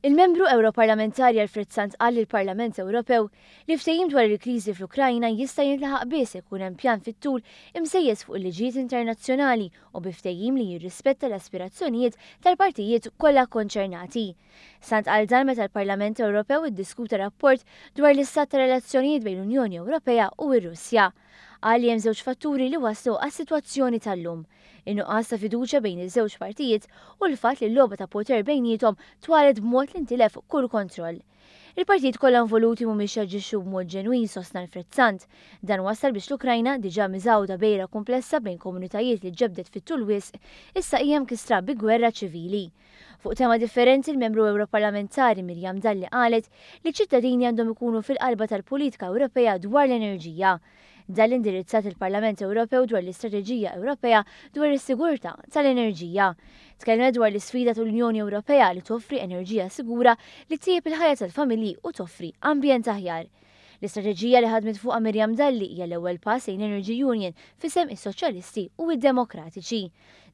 Il-membru Ewroparlamentari Alfred Sant qal lill-Parlament Ewropew li ftehim dwar il-kriżi fl-Ukrajna jista' jintlaħaq biss ikun hemm pjan fit-tul imsejjes fuq il-liġijiet internazzjonali u bi ftehim li jirrispetta l-aspirazzjonijiet tal-partijiet kollha konċernati. Sant qal dan meta l-Parlament Ewropew iddiskuta rapport dwar l-istat ta' relazzjonijiet bejn l-Unjoni Ewropea u r-Russja. Qal li hemm żewġ fatturi li waslu għas-sitwazzjoni tal-lum. In-nuqqas ta' fiduċja bejn iż-żewġ partijiet u l-fatt li l-logħba ta' poter bejniethom twalet b'mod li ntilef kull kontroll. Il-partijiet kollha involuti mhumiex jaġixxu b'mod ġenwin sostna l-Frizzant. Dan wassal biex l-Ukrajna diġà miżgħuda bejra komplessa bejn komunitajiet li ġebdet fit-tul wisq issa hija mkissra bi gwerra ċivili. Fuq tema differenti l-membru Ewroparlamentari Mirjam Dalli qalet li ċittadini għandhom ikunu fil-qalba tal-politika Ewropea dwar l-enerġija. Dan indirizzat il-Parlament Ewropew dwar l-Istrateġija Ewropea dwar is-sigurtà tal-enerġija. Tkellmet dwar l-isfida tal-Unjoni Ewropea li toffri enerġija sigura li tjieb il-ħajja tal-familji u toffri ambjent aħjar. L-istrateġija li ħadmet fuqha Mirjam Dalli hija l-ewwel pass lejn Energy Union fisem is-Soċjalisti u d-Demokratiċi.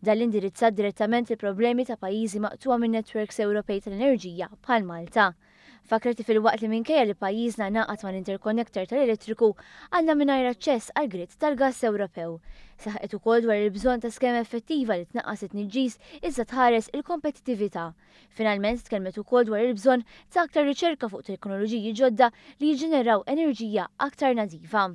Dan l-indirizzat direttament il-problemi ta' pajjiżi maqtuwa minn networks Ewropej tal-enerġija bħal Malta. Fakreti fil-waqt li minkejja li pajjiżna naqat ma' interkonnektor tal-elettriku għandna mingħajr aċċess għal grids tal-gass Ewropew. Saħqet ukoll dwar il-bżonn ta' skema effettiva li tnaqqas it-tniġġis iżda tħares il-kompetittività. Finalment tkellmet ukoll dwar il-bżonn ta' aktar riċerka fuq teknoloġiji ġodda li jiġġeneraw enerġija aktar nadifa.